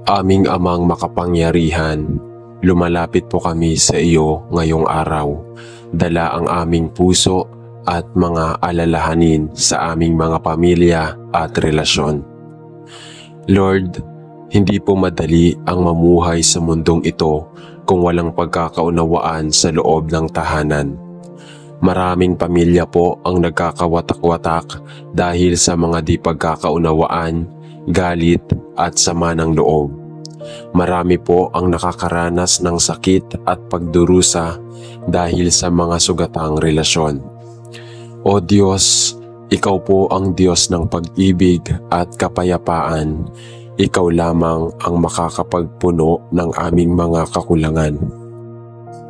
Aming Amang makapangyarihan, lumalapit po kami sa iyo ngayong araw. Dala ang aming puso at mga alalahanin sa aming mga pamilya at relasyon. Lord, hindi po madali ang mamuhay sa mundong ito kung walang pagkakaunawaan sa loob ng tahanan. Maraming pamilya po ang nagkakawatak-watak dahil sa mga di pagkakaunawaan, galit at sama ng loob. Marami po ang nakakaranas ng sakit at pagdurusa dahil sa mga sugatang relasyon. O Diyos, Ikaw po ang Diyos ng pag-ibig at kapayapaan. Ikaw lamang ang makakapagpuno ng aming mga kakulangan.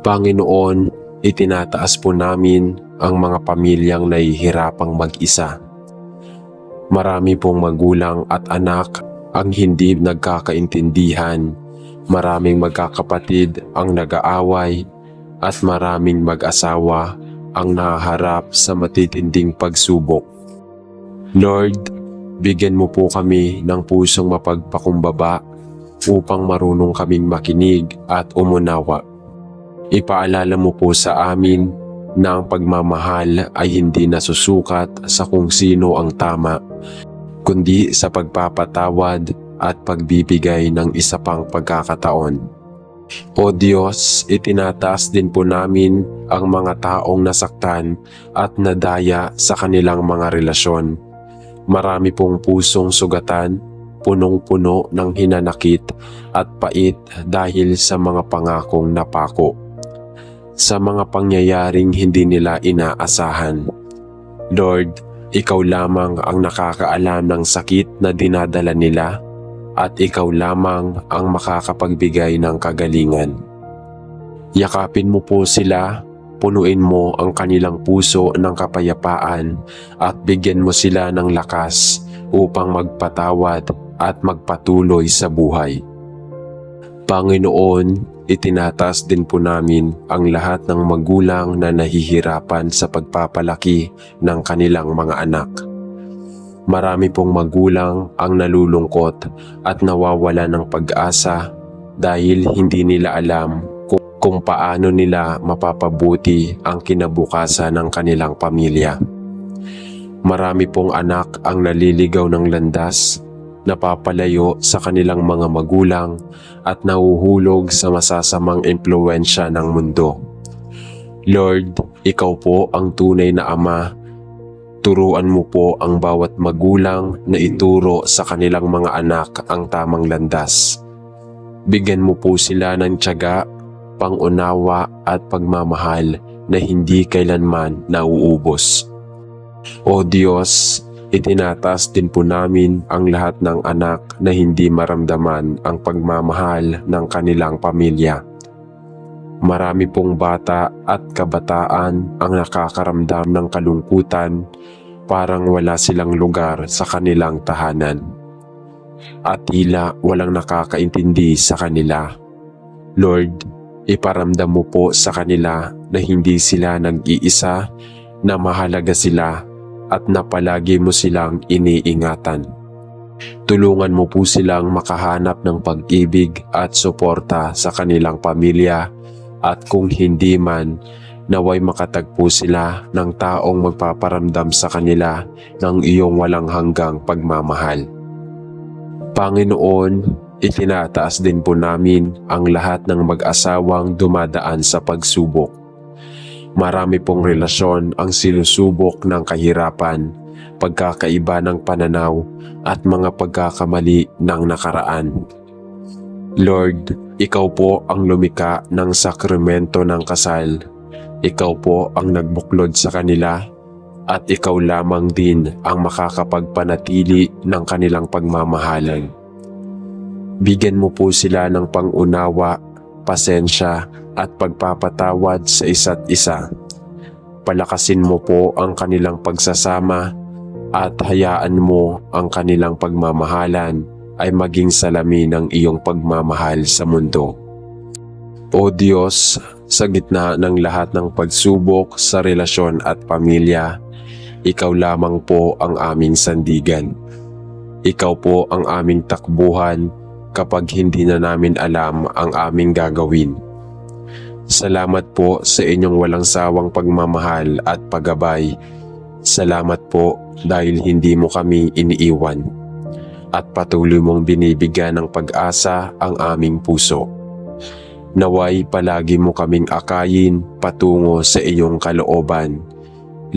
Panginoon, itinataas po namin ang mga pamilyang nahihirapang mag-isa. Marami pong magulang at anak ang hindi nagkakaintindihan, maraming magkakapatid ang nag-aaway, at maraming mag-asawa ang nahaharap sa matitinding pagsubok. Lord, bigyan mo po kami ng pusong mapagpakumbaba upang marunong kaming makinig at umunawa. Ipaalala mo po sa amin na ang pagmamahal ay hindi nasusukat sa kung sino ang tama, kundi sa pagpapatawad at pagbibigay ng isa pang pagkakataon. O Diyos, itinataas din po namin ang mga taong nasaktan at nadaya sa kanilang mga relasyon. Marami pong pusong sugatan, punong-puno ng hinanakit at pait dahil sa mga pangakong napako. Sa mga pangyayaring hindi nila inaasahan. Lord, Ikaw lamang ang nakakaalam ng sakit na dinadala nila at Ikaw lamang ang makakapagbigay ng kagalingan. Yakapin mo po sila, punuin mo ang kanilang puso ng kapayapaan at bigyan mo sila ng lakas upang magpatawad at magpatuloy sa buhay. Panginoon, itinataas din po namin ang lahat ng magulang na nahihirapan sa pagpapalaki ng kanilang mga anak. Marami pong magulang ang nalulungkot at nawawala ng pag-asa dahil hindi nila alam kung paano nila mapapabuti ang kinabukasan ng kanilang pamilya. Marami pong anak ang naliligaw ng landas, napapalayo sa kanilang mga magulang at nahuhulog sa masasamang impluwensya ng mundo. Lord, Ikaw po ang tunay na Ama. Turuan mo po ang bawat magulang na ituro sa kanilang mga anak ang tamang landas. Bigyan mo po sila ng tiyaga, pangunawa at pagmamahal na hindi kailanman nauubos. O Diyos, itinataas din po namin ang lahat ng anak na hindi maramdaman ang pagmamahal ng kanilang pamilya. Marami pong bata at kabataan ang nakakaramdam ng kalungkutan, parang wala silang lugar sa kanilang tahanan. At tila walang nakakaintindi sa kanila. Lord, iparamdam mo po sa kanila na hindi sila nag-iisa, na mahalaga sila at na palagi mo silang iniingatan. Tulungan mo po silang makahanap ng pag-ibig at suporta sa kanilang pamilya, at kung hindi man, naway makatagpo sila ng taong magpaparamdam sa kanila ng iyong walang hanggang pagmamahal. Panginoon, itinataas din po namin ang lahat ng mag-asawang dumadaan sa pagsubok. Marami pong relasyon ang sinusubok ng kahirapan, pagkakaiba ng pananaw at mga pagkakamali ng nakaraan. Lord, Ikaw po ang lumikha ng sakramento ng kasal. Ikaw po ang nagbuklod sa kanila at Ikaw lamang din ang makakapagpanatili ng kanilang pagmamahalan. Bigyan mo po sila ng pangunawa, pasensya at pagpapatawad sa isa't isa. Palakasin mo po ang kanilang pagsasama at hayaan mo ang kanilang pagmamahalan ay maging salamin ng iyong pagmamahal sa mundo. O Diyos, sa gitna ng lahat ng pagsubok sa relasyon at pamilya, Ikaw lamang po ang aming sandigan. Ikaw po ang aming takbuhan kapag hindi na namin alam ang aming gagawin. Salamat po sa inyong walang sawang pagmamahal at paggabay. Salamat po dahil hindi mo kami iniiwan at patuloy mong binibigyan ng pag-asa ang aming puso. Naway palagi mo kaming akayin patungo sa iyong kalooban.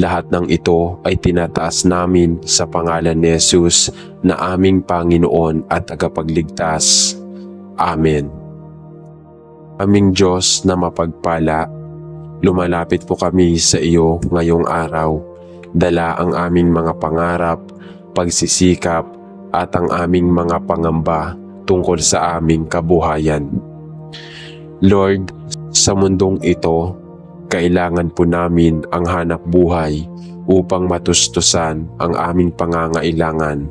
Lahat ng ito ay tinataas namin sa pangalan ni Jesus na aming Panginoon at tagapagligtas. Amen. Aming Diyos na mapagpala, lumalapit po kami sa iyo ngayong araw. Dala ang aming mga pangarap, pagsisikap at ang aming mga pangamba tungkol sa aming kabuhayan. Lord, sa mundong ito, kailangan po namin ang hanap buhay upang matustusan ang aming pangangailangan.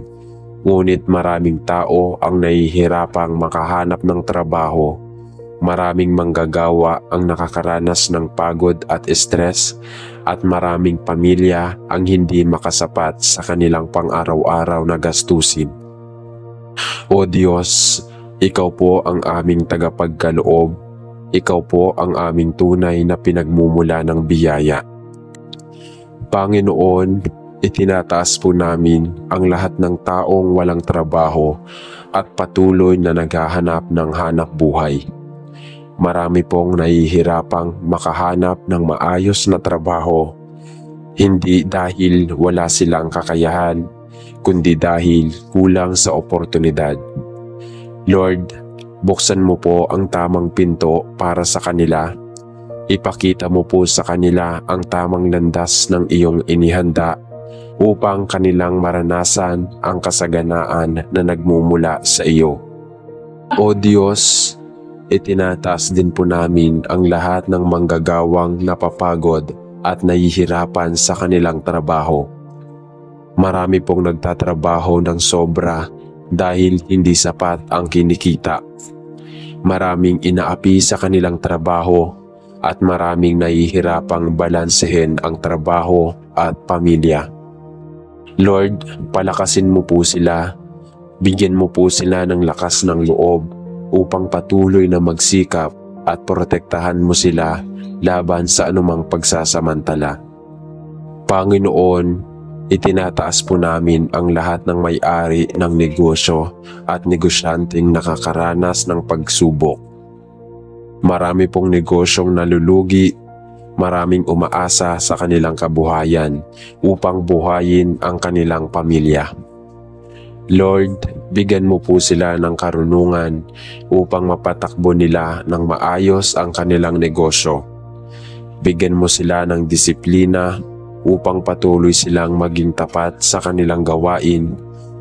Ngunit maraming tao ang nahihirapang makahanap ng trabaho. Maraming manggagawa ang nakakaranas ng pagod at stress at maraming pamilya ang hindi makasapat sa kanilang pang-araw-araw na gastusin. O Diyos, Ikaw po ang aming tagapagkaloob. Ikaw po ang aming tunay na pinagmumula ng biyaya. Panginoon, itinataas po namin ang lahat ng taong walang trabaho at patuloy na naghahanap ng hanap buhay. Marami pong nahihirapang makahanap ng maayos na trabaho, hindi dahil wala silang kakayahan, kundi dahil kulang sa oportunidad. Lord, buksan mo po ang tamang pinto para sa kanila. Ipakita mo po sa kanila ang tamang landas ng iyong inihanda upang kanilang maranasan ang kasaganaan na nagmumula sa iyo. O Diyos, itinataas din po namin ang lahat ng manggagawang napapagod at nahihirapan sa kanilang trabaho. Marami pong nagtatrabaho ng sobra dahil hindi sapat ang kinikita. Maraming inaapi sa kanilang trabaho at maraming nahihirapang balansehin ang trabaho at pamilya. Lord, palakasin mo po sila. Bigyan mo po sila ng lakas ng loob upang patuloy na magsikap at protektahan mo sila laban sa anumang pagsasamantala. Panginoon, itinataas po namin ang lahat ng may-ari ng negosyo at negosyanteng nakakaranas ng pagsubok. Marami pong negosyong nalulugi, maraming umaasa sa kanilang kabuhayan upang buhayin ang kanilang pamilya. Lord, bigyan mo po sila ng karunungan upang mapatakbo nila ng maayos ang kanilang negosyo. Bigyan mo sila ng disiplina upang patuloy silang maging tapat sa kanilang gawain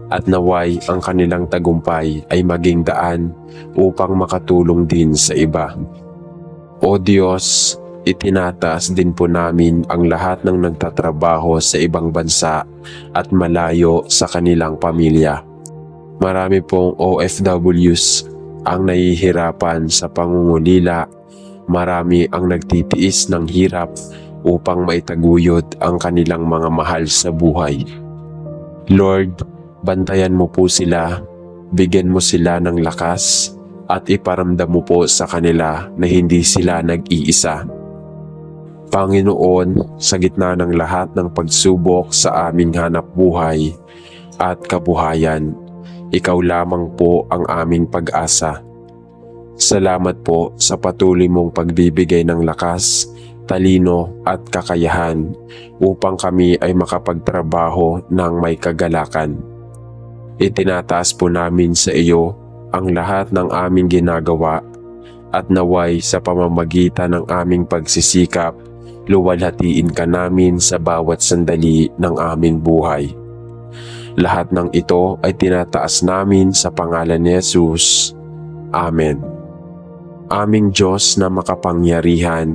at naway ang kanilang tagumpay ay maging daan upang makatulong din sa iba. O Diyos, itinataas din po namin ang lahat ng nagtatrabaho sa ibang bansa at malayo sa kanilang pamilya. Marami pong OFWs ang nahihirapan sa pangungulila. Marami ang nagtitiis ng hirap upang maitaguyod ang kanilang mga mahal sa buhay. Lord, bantayan mo po sila, bigyan mo sila ng lakas at iparamdam mo po sa kanila na hindi sila nag-iisa. Panginoon, sa gitna ng lahat ng pagsubok sa aming hanap buhay at kabuhayan, Ikaw lamang po ang aming pag-asa. Salamat po sa patuloy mong pagbibigay ng lakas, talino at kakayahan upang kami ay makapagtrabaho ng may kagalakan. Itinataas po namin sa iyo ang lahat ng aming ginagawa at naway sa pamamagitan ng aming pagsisikap, luwalhatiin ka namin sa bawat sandali ng aming buhay. Lahat ng ito ay tinataas namin sa pangalan ni Jesus. Amen. Aming Diyos na makapangyarihan,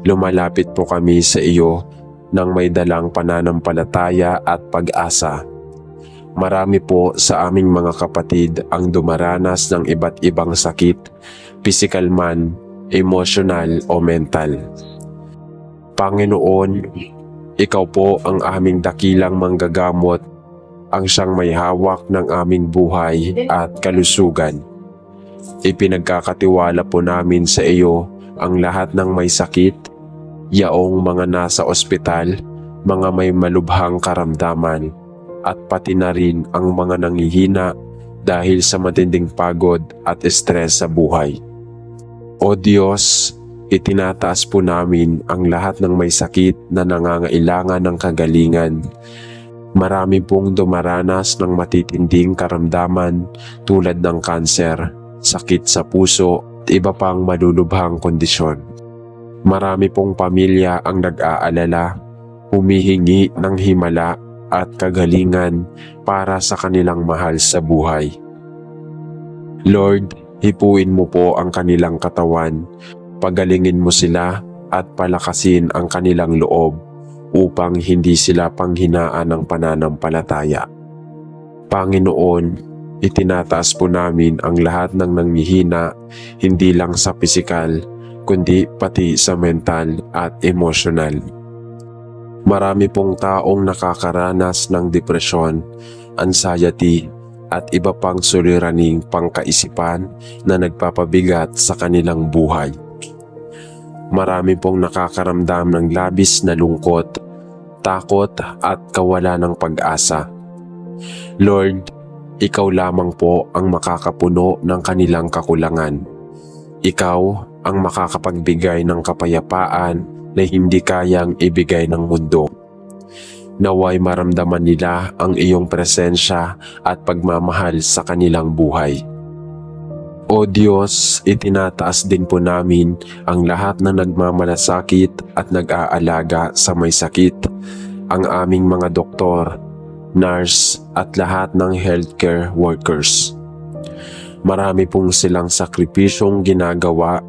lumalapit po kami sa iyo nang may dalang pananampalataya at pag-asa. Marami po sa aming mga kapatid ang dumaranas ng iba't ibang sakit, pisikal man, emosyonal o mental. Panginoon, Ikaw po ang aming dakilang manggagamot, ang siyang may hawak ng aming buhay at kalusugan. ipinagkakatiwala po namin sa iyo ang lahat ng may sakit, yaong mga nasa ospital, mga may malubhang karamdaman, at pati na rin ang mga nanghihina dahil sa matinding pagod at stress sa buhay. O Diyos, itinataas po namin ang lahat ng may sakit na nangangailangan ng kagalingan. Marami pong dumaranas ng matitinding karamdaman tulad ng kanser, sakit sa puso at iba pang malulubhang kondisyon. Marami pong pamilya ang nag-aalala, humihingi ng himala at kagalingan para sa kanilang mahal sa buhay. Lord, hipuin mo po ang kanilang katawan, pagalingin mo sila at palakasin ang kanilang loob upang hindi sila panghinaan ng pananampalataya. Panginoon, itinataas po namin ang lahat ng nanghihina, hindi lang sa pisikal, kundi pati sa mental at emosyonal. Marami pong taong nakakaranas ng depresyon, anxiety, at iba pang suliraning pangkaisipan na nagpapabigat sa kanilang buhay. Marami pong nakakaramdam ng labis na lungkot, takot at kawalan ng pag-asa. Lord, ikaw lamang po ang makakapuno ng kanilang kakulangan. Ikaw ang makakapagbigay ng kapayapaan na hindi kayang ibigay ng mundo. Naway maramdaman nila ang iyong presensya at pagmamahal sa kanilang buhay. O Diyos, itinataas din po namin ang lahat na nagmamalasakit at nag-aalaga sa may sakit, ang aming mga doktor, nurse at lahat ng healthcare workers. Marami pong silang sakripisyong ginagawa,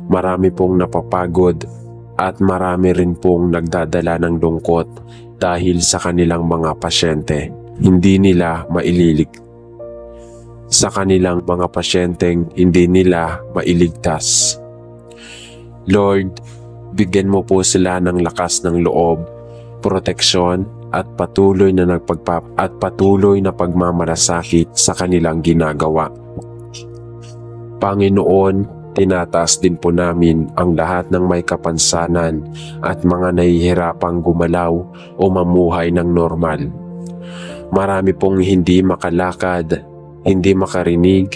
marami pong napapagod at marami rin pong nagdadala ng lungkot dahil sa kanilang mga pasyente. Hindi nila maililig. Sa kanilang mga pasyenteng hindi nila mailigtas. Lord, bigyan mo po sila ng lakas ng loob, proteksyon at patuloy na pagmamalasakit sa kanilang ginagawa. Panginoon, tinataas din po namin ang lahat ng may kapansanan at mga nahihirapang gumalaw o mamuhay ng normal. Marami pong hindi makalakad, hindi makarinig,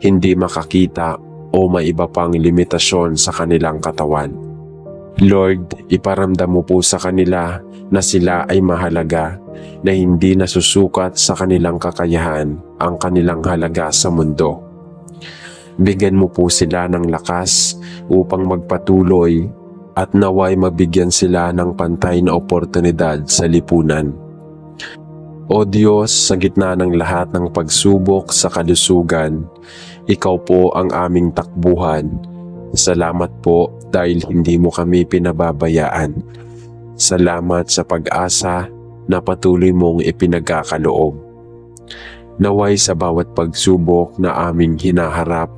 hindi makakita o may iba pang limitasyon sa kanilang katawan. Lord, iparamdam mo po sa kanila na sila ay mahalaga, na hindi nasusukat sa kanilang kakayahan ang kanilang halaga sa mundo. Bigyan mo po sila ng lakas upang magpatuloy at naway mabigyan sila ng pantay na oportunidad sa lipunan. O Diyos, sa gitna ng lahat ng pagsubok sa kalusugan, Ikaw po ang aming takbuhan. Salamat po dahil hindi mo kami pinababayaan. Salamat sa pag-asa na patuloy mong ipinagkakaloob. Naway sa bawat pagsubok na aming hinaharap,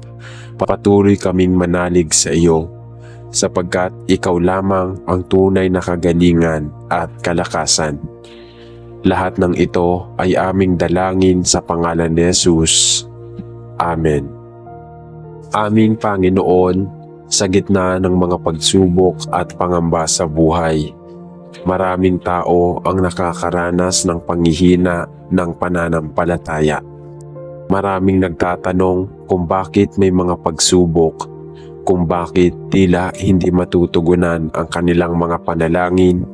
patuloy kaming manalig sa iyo, sapagkat ikaw lamang ang tunay na kagalingan at kalakasan. Lahat ng ito ay aming dalangin sa pangalan ni Jesus. Amen. Aming Panginoon, sa gitna ng mga pagsubok at pangamba sa buhay, maraming tao ang nakakaranas ng panghihina ng pananampalataya. Maraming nagtatanong kung bakit may mga pagsubok, kung bakit tila hindi matutugunan ang kanilang mga panalangin,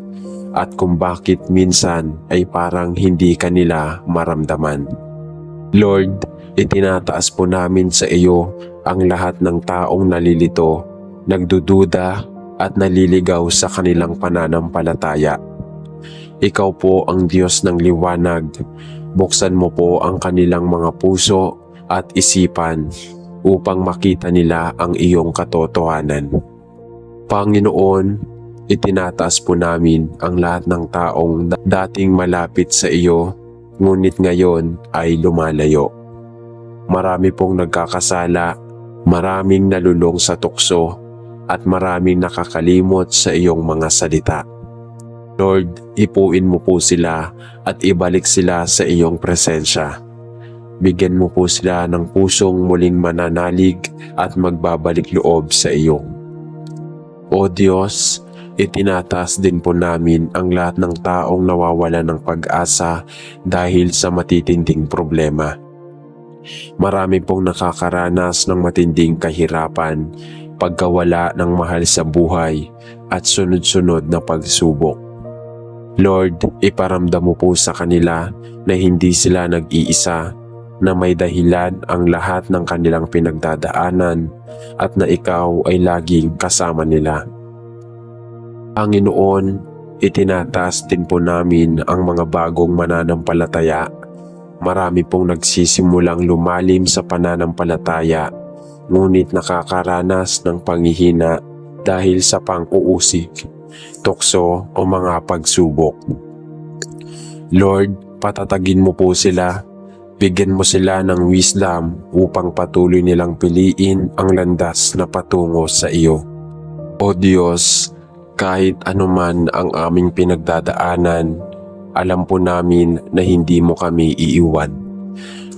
at kung bakit minsan ay parang hindi kanila maramdaman. Lord, itinataas po namin sa iyo ang lahat ng taong nalilito, nagdududa at naliligaw sa kanilang pananampalataya. Ikaw po ang Diyos ng liwanag. Buksan mo po ang kanilang mga puso at isipan upang makita nila ang iyong katotohanan. Panginoon, itinataas po namin ang lahat ng taong dating malapit sa iyo, ngunit ngayon ay lumalayo. Marami pong nagkakasala, maraming nalulong sa tukso, at maraming nakakalimot sa iyong mga salita. Lord, ipuin mo po sila at ibalik sila sa iyong presensya. bigyan mo po sila ng pusong muling mananalig at magbabalik loob sa iyo. O Diyos, itinataas din po namin ang lahat ng taong nawawala ng pag-asa dahil sa matitinding problema. Marami pong nakakaranas ng matinding kahirapan, pagkawala ng mahal sa buhay at sunod-sunod na pagsubok. Lord, iparamdam mo po sa kanila na hindi sila nag-iisa, na may dahilan ang lahat ng kanilang pinagdadaanan at na ikaw ay laging kasama nila. Panginoon, itinataas din po namin ang mga bagong mananampalataya. Marami pong nagsisimulang lumalim sa pananampalataya, ngunit nakakaranas ng panghihina dahil sa pang-uusig, tukso o mga pagsubok. Lord, patatagin mo po sila. Bigyan mo sila ng wisdom upang patuloy nilang piliin ang landas na patungo sa iyo. O Diyos, kahit anuman ang aming pinagdadaanan, alam po namin na hindi mo kami iiwan.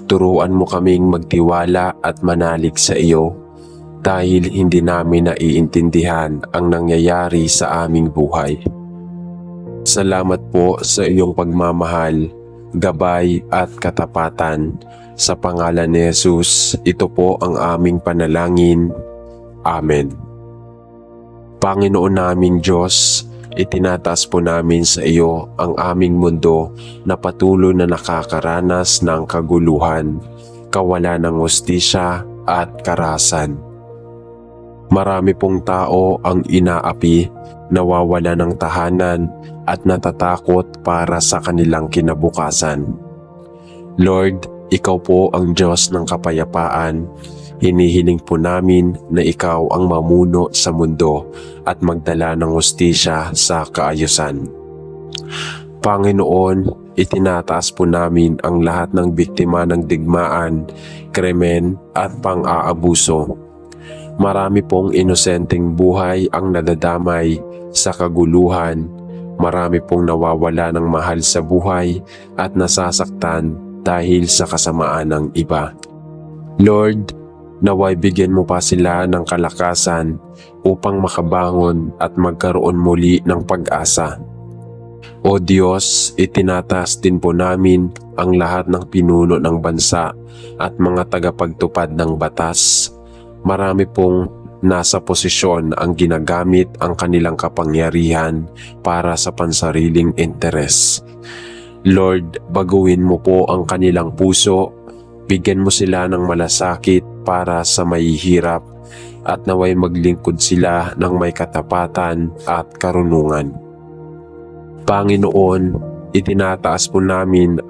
Turuan mo kaming magtiwala at manalig sa iyo dahil hindi namin naiintindihan ang nangyayari sa aming buhay. Salamat po sa iyong pagmamahal, gabay at katapatan. Sa pangalan ni Jesus, ito po ang aming panalangin. Amen. Panginoon naming Diyos, itinataas po namin sa iyo ang aming mundo na patuloy na nakakaranas ng kaguluhan, kawalan ng hustisya at karahasan. Marami pong tao ang inaapi, nawawala ng tahanan at natatakot para sa kanilang kinabukasan. Lord, ikaw po ang Diyos ng kapayapaan. Hinihiling po namin na ikaw ang mamuno sa mundo at magdala ng hustisya sa kaayusan. Panginoon, itinataas po namin ang lahat ng biktima ng digmaan, krimen at pang-aabuso. Marami pong inosenteng buhay ang nadadamay sa kaguluhan. Marami pong nawawala ng mahal sa buhay at nasasaktan dahil sa kasamaan ng iba. Lord, naway bigyan mo pa sila ng kalakasan upang makabangon at magkaroon muli ng pag-asa. O Diyos, itinataas din po namin ang lahat ng pinuno ng bansa at mga tagapagtupad ng batas. Marami pong nasa posisyon ang ginagamit ang kanilang kapangyarihan para sa pansariling interes. Lord, baguhin mo po ang kanilang puso, bigyan mo sila ng malasakit para sa mahihirap at naway maglingkod sila ng may katapatan at karunungan. Panginoon, itinataas po namin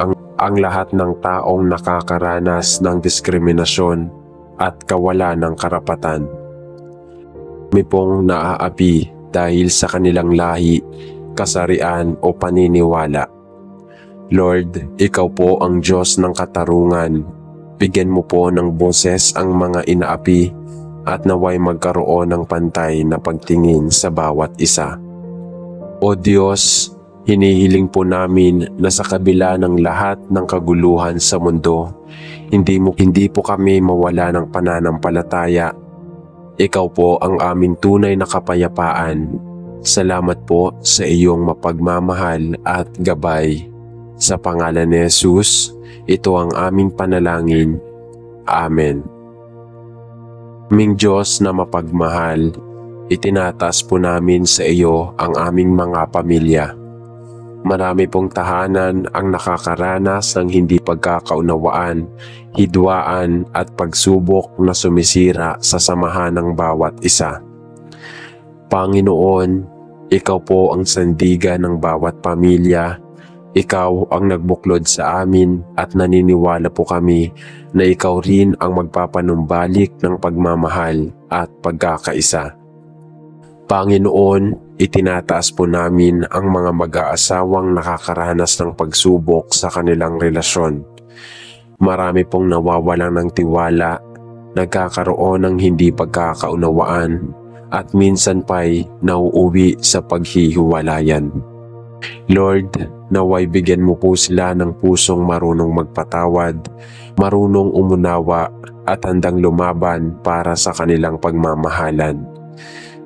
ang lahat ng taong nakakaranas ng diskriminasyon at kawalan ng karapatan. May pong naaapi dahil sa kanilang lahi, kasarian o paniniwala. Lord, ikaw po ang Diyos ng katarungan. Bigyan mo po ng boses ang mga inaapi at naway magkaroon ng pantay na pagtingin sa bawat isa. O Diyos, hinihiling po namin na sa kabila ng lahat ng kaguluhan sa mundo, hindi po kami mawala ng pananampalataya. Ikaw po ang aming tunay na kapayapaan. Salamat po sa iyong mapagmamahal at gabay. Sa pangalan ni Jesus, ito ang aming panalangin. Amen. Aming Diyos na mapagmahal, itinataas po namin sa iyo ang aming mga pamilya. Marami pong tahanan ang nakakaranas ng hindi pagkakaunawaan, hidwaan at pagsubok na sumisira sa samahan ng bawat isa. Panginoon, ikaw po ang sandigan ng bawat pamilya. Ikaw ang nagbuklod sa amin at naniniwala po kami na ikaw rin ang magpapanumbalik ng pagmamahal at pagkakaisa. Panginoon, itinataas po namin ang mga mag-aasawang nakakaranas ng pagsubok sa kanilang relasyon. Marami pong nawawalan ng tiwala, nagkakaroon ng hindi pagkakaunawaan, at minsan pa'y nauuwi sa paghihiwalayan. Lord, naway bigyan mo po sila ng pusong marunong magpatawad, marunong umunawa at handang lumaban para sa kanilang pagmamahalan.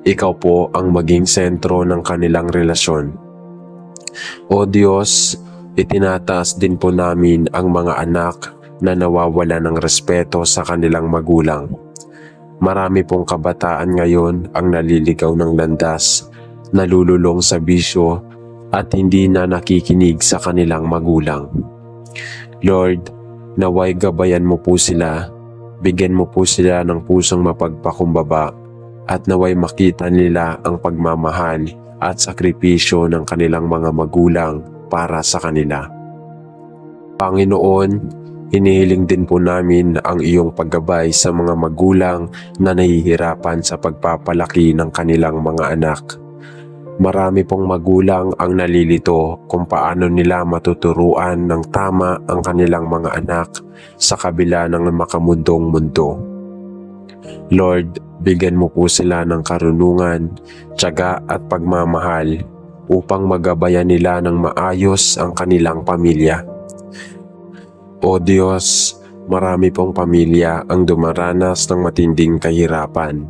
Ikaw po ang maging sentro ng kanilang relasyon. O Diyos, itinataas din po namin ang mga anak na nawawala ng respeto sa kanilang magulang. Marami pong kabataan ngayon ang naliligaw ng landas, nalululong sa bisyo at hindi na nakikinig sa kanilang magulang. Lord, naway gabayan mo po sila, bigyan mo po sila ng pusong mapagpakumbaba at naway makita nila ang pagmamahal at sakripisyo ng kanilang mga magulang para sa kanila. Panginoon, hinihiling din po namin ang iyong paggabay sa mga magulang na nahihirapan sa pagpapalaki ng kanilang mga anak. Marami pong magulang ang nalilito kung paano nila matuturuan ng tama ang kanilang mga anak sa kabila ng makamundong mundo. Lord, bigyan mo po sila ng karunungan, tiyaga at pagmamahal upang magabayan nila ng maayos ang kanilang pamilya. O Diyos, marami pong pamilya ang dumaranas ng matinding kahirapan.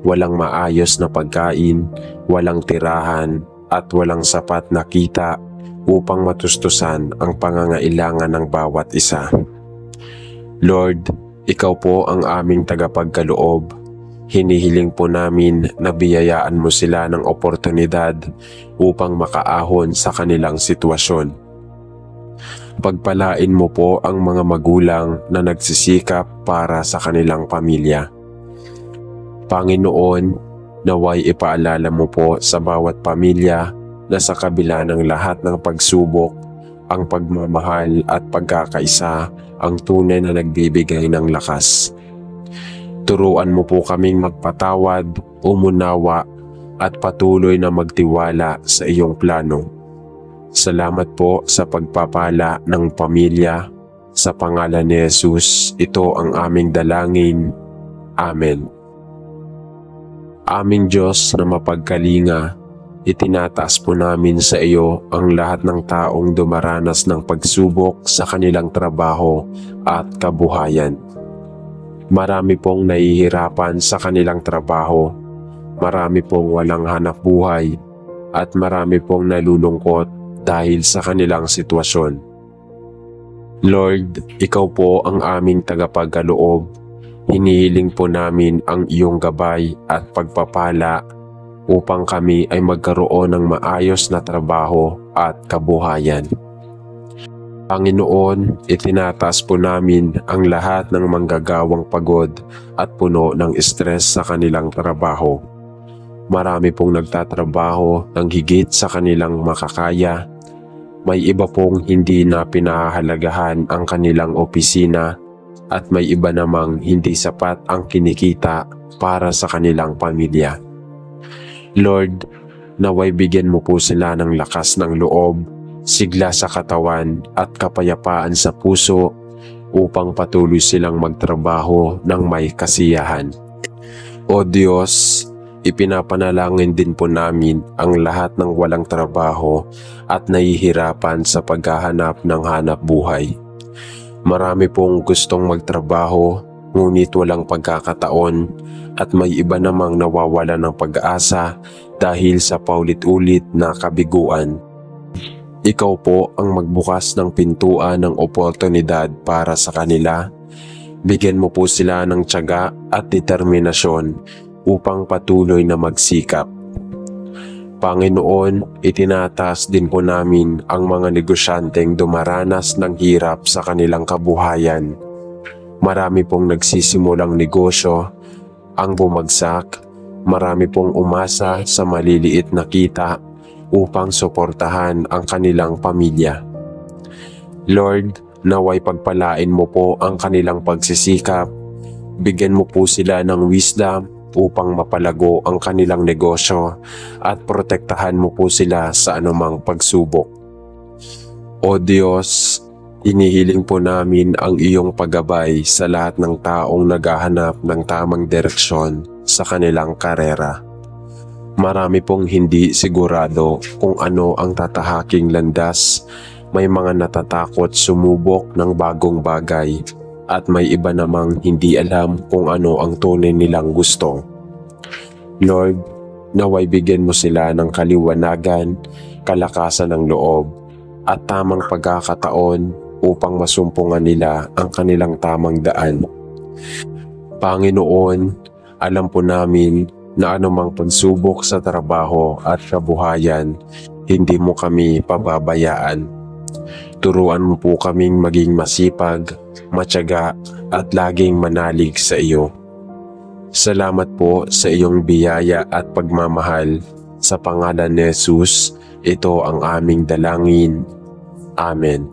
Walang maayos na pagkain, walang tirahan at walang sapat na kita upang matustusan ang pangangailangan ng bawat isa. Lord, ikaw po ang aming tagapagkaloob. Hinihiling po namin na biyayaan mo sila ng oportunidad upang makaahon sa kanilang sitwasyon. Pagpalain mo po ang mga magulang na nagsisikap para sa kanilang pamilya. Panginoon, naway ipaalala mo po sa bawat pamilya na sa kabila ng lahat ng pagsubok, ang pagmamahal at pagkakaisa ang tunay na nagbibigay ng lakas. Turuan mo po kaming magpatawad, umunawa at patuloy na magtiwala sa iyong plano. Salamat po sa pagpapala ng pamilya. Sa pangalan ni Jesus, ito ang aming dalangin. Amen. Aming Diyos na mapagkalinga, itinataas po namin sa iyo ang lahat ng taong dumaranas ng pagsubok sa kanilang trabaho at kabuhayan. Marami pong nahihirapan sa kanilang trabaho, marami pong walang hanap buhay, at marami pong nalulungkot dahil sa kanilang sitwasyon. Lord, ikaw po ang aming tagapagkaloob. Hinihiling po namin ang iyong gabay at pagpapala upang kami ay magkaroon ng maayos na trabaho at kabuhayan. Panginoon, itinataas po namin ang lahat ng manggagawang pagod at puno ng stress sa kanilang trabaho. Marami pong nagtatrabaho ng higit sa kanilang makakaya. May iba pong hindi na pinahahalagahan ang kanilang opisina at may iba namang hindi sapat ang kinikita para sa kanilang pamilya. Lord, naway bigyan mo po sila ng lakas ng loob, sigla sa katawan at kapayapaan sa puso upang patuloy silang magtrabaho ng may kasiyahan. O Diyos, ipinapanalangin din po namin ang lahat ng walang trabaho at nahihirapan sa paghahanap ng hanap buhay. Marami pong gustong magtrabaho ngunit walang pagkakataon at may iba namang nawawala ng pag-asa dahil sa paulit-ulit na kabiguan. Ikaw po ang magbukas ng pintuan ng oportunidad para sa kanila. Bigyan mo po sila ng tiyaga at determinasyon upang patuloy na magsikap. Panginoon, itinataas din po namin ang mga negosyanteng dumaranas ng hirap sa kanilang kabuhayan. Marami pong nagsisimulang negosyo ang bumagsak, marami pong umasa sa maliliit na kita upang suportahan ang kanilang pamilya. Lord, naway pagpalain mo po ang kanilang pagsisikap, bigyan mo po sila ng wisdom upang mapalago ang kanilang negosyo at protektahan mo po sila sa anumang pagsubok. O Diyos, inihiling po namin ang iyong paggabay sa lahat ng taong naghahanap ng tamang direksyon sa kanilang karera. Marami pong hindi sigurado kung ano ang tatahaking landas. May mga natatakot sumubok ng bagong bagay at may iba namang hindi alam kung ano ang tunay nilang gusto. Lord, naway bigyan mo sila ng kaliwanagan, kalakasan ng loob at tamang pagkakataon upang masumpungan nila ang kanilang tamang daan. Panginoon, alam po namin na anumang pagsubok sa trabaho at kabuhayan, hindi mo kami pababayaan. Turuan mo po kaming maging masipag, matyaga at laging manalig sa iyo. Salamat po sa iyong biyaya at pagmamahal. Sa pangalan ni Jesus, ito ang aming dalangin. Amen.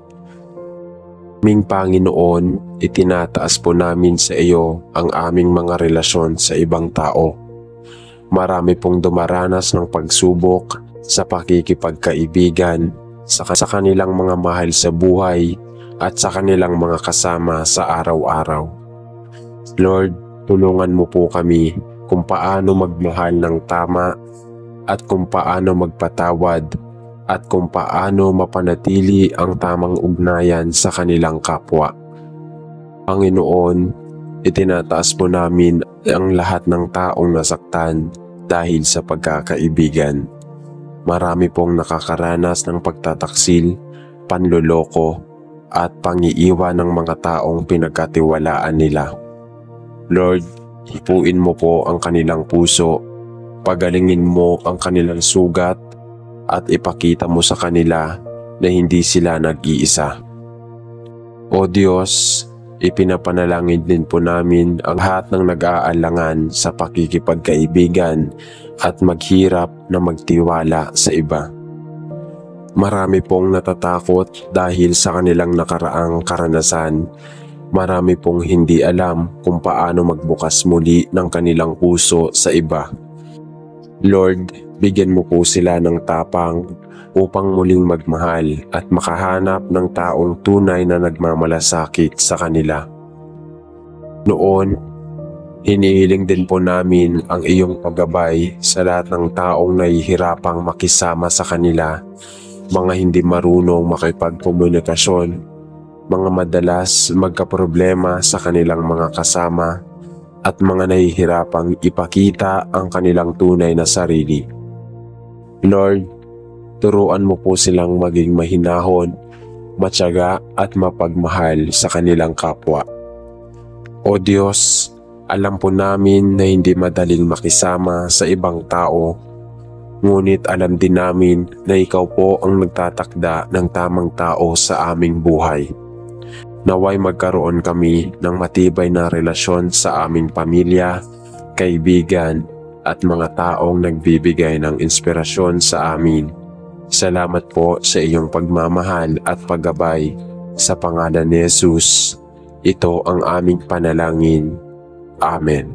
Aming Panginoon, itinataas po namin sa iyo ang aming mga relasyon sa ibang tao. Marami pong dumaranas ng pagsubok sa pakikipagkaibigan sa kanilang mga mahal sa buhay at sa kanilang mga kasama sa araw-araw. Lord, tulungan mo po kami kung paano magmahal ng tama at kung paano magpatawad at kung paano mapanatili ang tamang ugnayan sa kanilang kapwa. Panginoon, itinataas po namin ang lahat ng taong nasaktan dahil sa pagkakaibigan. Marami pong nakakaranas ng pagtataksil, panloloko at pangiiwan ng mga taong pinagkatiwalaan nila. Lord, hipuin mo po ang kanilang puso, pagalingin mo ang kanilang sugat at ipakita mo sa kanila na hindi sila nag-iisa. O Diyos, ipinapanalangin din po namin ang lahat ng nag-aalangan sa pakikipagkaibigan at maghirap na magtiwala sa iba. Marami pong natatakot dahil sa kanilang nakaraang karanasan. Marami pong hindi alam kung paano magbukas muli ng kanilang puso sa iba. Lord, bigyan mo po sila ng tapang upang muling magmahal at makahanap ng taong tunay na nagmamalasakit sa kanila. Noon, hinihiling din po namin ang iyong paggabay sa lahat ng taong nahihirapang makisama sa kanila, mga hindi marunong makipagkomunikasyon, mga madalas magkaproblema sa kanilang mga kasama, at mga nahihirapang ipakita ang kanilang tunay na sarili. Lord, turuan mo po silang maging mahinahon, matyaga at mapagmahal sa kanilang kapwa. O Diyos, alam po namin na hindi madaling makisama sa ibang tao, ngunit alam din namin na ikaw po ang nagtatakda ng tamang tao sa aming buhay. Naway magkaroon kami ng matibay na relasyon sa aming pamilya, kaibigan at mga taong nagbibigay ng inspirasyon sa amin. Salamat po sa iyong pagmamahal at paggabay. Sa pangalan ni Jesus, ito ang aming panalangin. Amen.